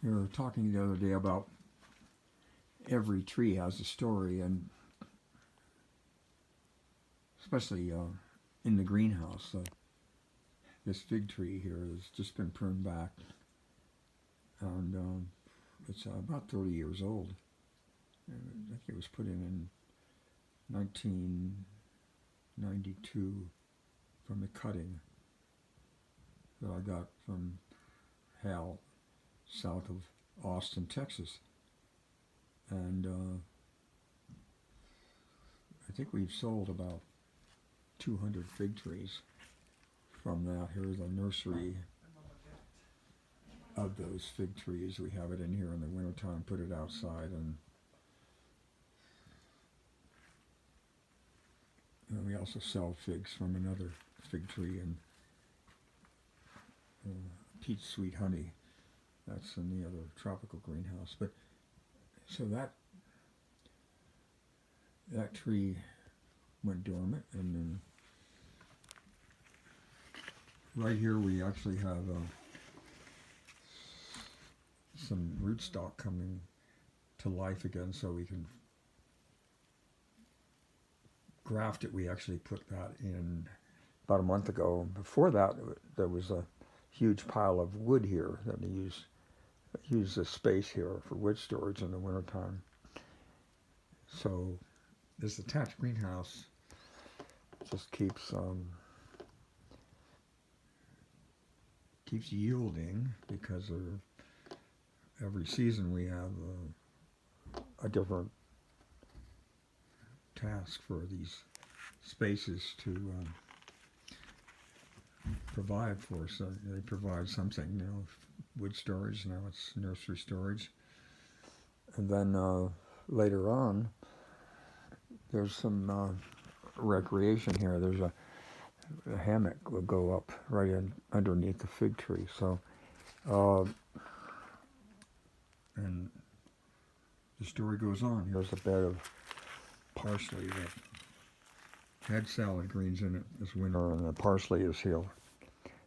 We were talking the other day about every tree has a story, and especially in the greenhouse. This fig tree here has just been pruned back, and it's about 30 years old. I think it was put in 1992 from the cutting that I got from Hal, south of Austin, Texas. And I think we've sold about 200 fig trees from that. Here's a nursery of those fig trees. We have it in here in the wintertime, put it outside, and we also sell figs from another fig tree and peach sweet honey. That's in the other tropical greenhouse. But so that tree went dormant, and then right here we actually have some rootstock coming to life again, so we can graft it. We actually put that in about a month ago. Before that, there was a huge pile of wood here that we use the space here for wood storage in the wintertime. So this attached greenhouse just keeps yielding, because every season we have a different task for these spaces to provide for. So they provide something, wood storage. Now it's nursery storage, and then later on there's some recreation here. There's a hammock will go up right underneath the fig tree. So and the story goes on. Here's a bed of parsley that had salad greens in it this winter, and the parsley is healed.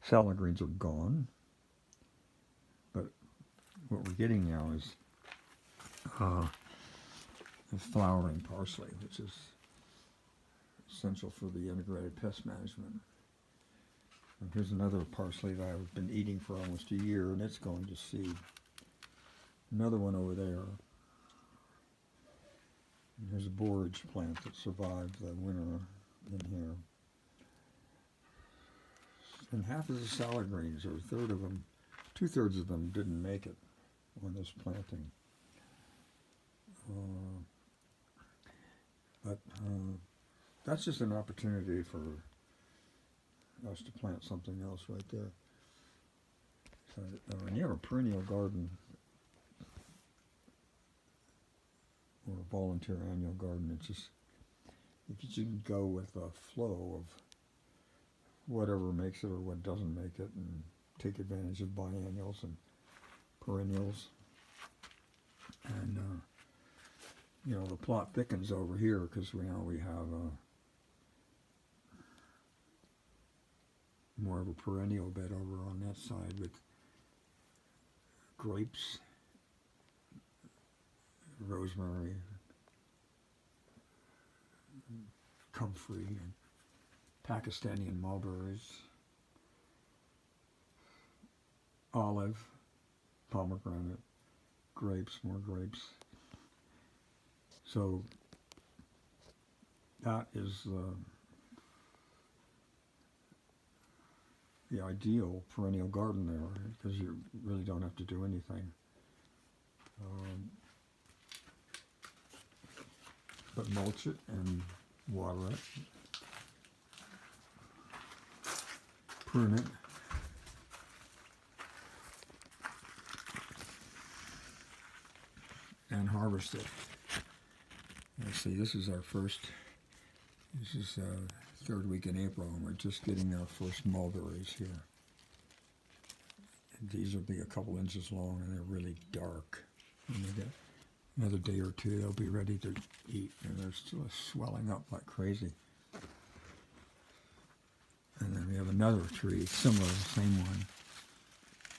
Salad greens are gone, but what we're getting now is flowering parsley, which is essential for the integrated pest management. And here's another parsley that I've been eating for almost a year, and it's going to seed. Another one over there. And here's a borage plant that survived the winter in here. And half of the salad greens, or a third of them, 2/3 of them didn't make it on this planting. But that's just an opportunity for us to plant something else right there. So when you have a perennial garden, or a volunteer annual garden, it's just, if you can go with the flow of whatever makes it or what doesn't make it, and take advantage of biennials and perennials. And the plot thickens over here because we have more of a perennial bed over on that side with grapes, rosemary, comfrey, and Pakistani and mulberries, olive, pomegranate, grapes, more grapes. So that is the ideal perennial garden there, because you really don't have to do anything. But mulch it and water it, prune it, and harvest it. Let's see, this is third week in April, and we're just getting our first mulberries here. And these will be a couple inches long, and they're really dark. When they get another day or two, they'll be ready to eat, and they're still swelling up like crazy. And then we have another tree, similar, the same one,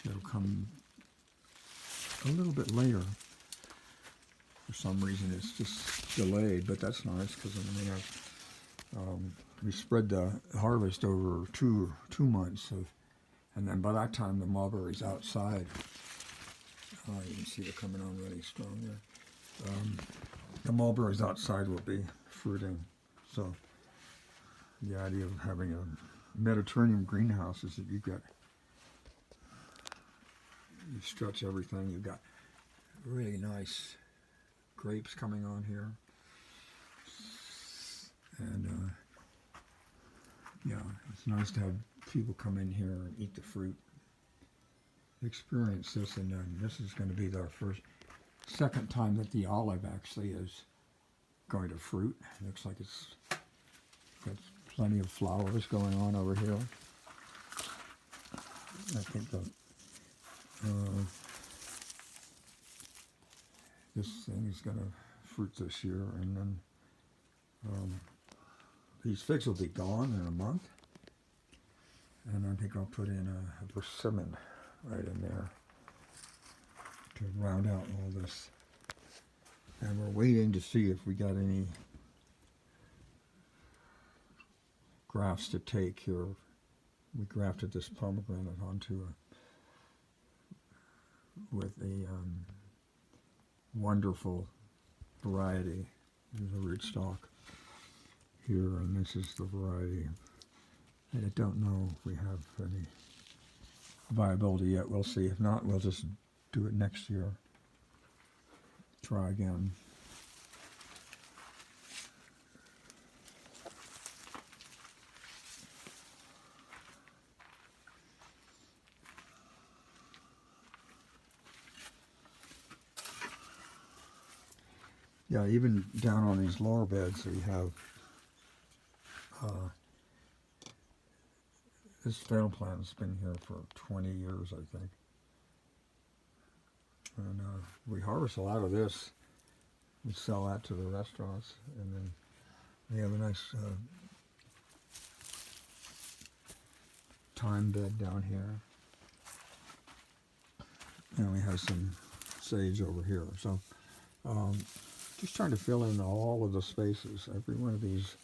that'll come a little bit later. For some reason, it's just delayed, but that's nice because we spread the harvest over two months, and then by that time the mulberry's outside. You can see they're coming on really strong there. The mulberries outside will be fruiting. So the idea of having a Mediterranean greenhouse is that you stretch everything. You've got really nice grapes coming on here, and it's nice to have people come in here and eat the fruit, experience this, and then this is going to be our second time that the olive actually is going to fruit. It looks like it's got plenty of flowers going on over here. I think this thing is going to fruit this year, and then these figs will be gone in a month, and I think I'll put in a persimmon right in there to round out all this. And we're waiting to see if we got any grafts to take here. We grafted this pomegranate onto with a wonderful variety. There's a rootstock here, and this is the variety. I don't know if we have any viability yet. We'll see. If not, we'll just do it next year. Try again. Yeah, even down on these lower beds we have this fail plant's been here for 20 years, I think. And we harvest a lot of this. We sell that to the restaurants, and then we have a nice thyme bed down here. And we have some sage over here. So just trying to fill in all of the spaces, every one of these.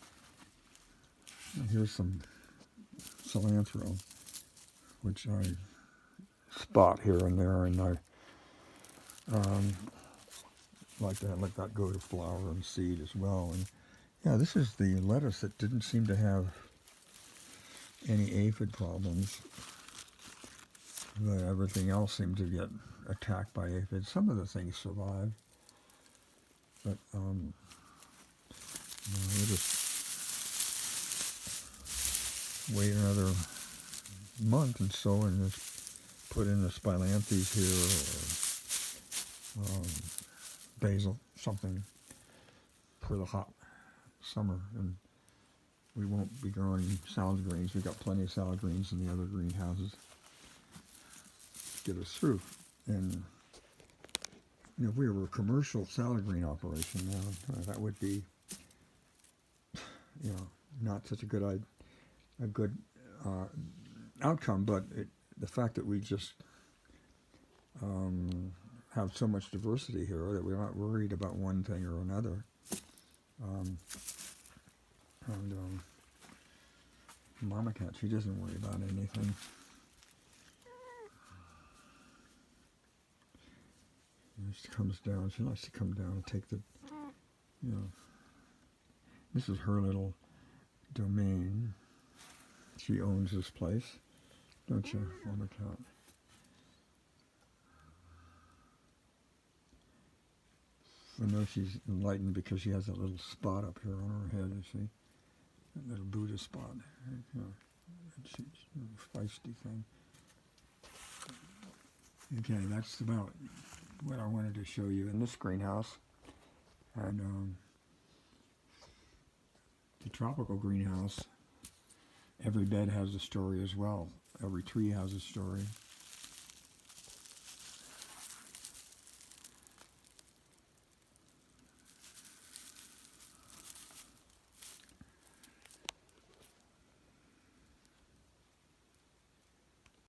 Here's some cilantro, which I spot here and there, and I like to let that go to flower and seed as well. And yeah, this is the lettuce that didn't seem to have any aphid problems, but everything else seemed to get attacked by aphids. Some of the things survived, but we'll just wait another month and so, and just put in the spilanthes here, or basil, something for the hot summer. And we won't be growing salad greens. We've got plenty of salad greens in the other greenhouses to get us through. And if we were a commercial salad green operation now, that would be, not such a good outcome. But the fact that we just have so much diversity here that we're not worried about one thing or another. Mama cat, she doesn't worry about anything. She comes down. She likes to come down and take the, this is her little domain. She owns this place, don't you, Mama cat? I know she's enlightened because she has that little spot up here on her head, you see? That little Buddha spot. She's a feisty thing. Okay, that's about what I wanted to show you in this greenhouse. And the tropical greenhouse, every bed has a story as well. Every tree has a story.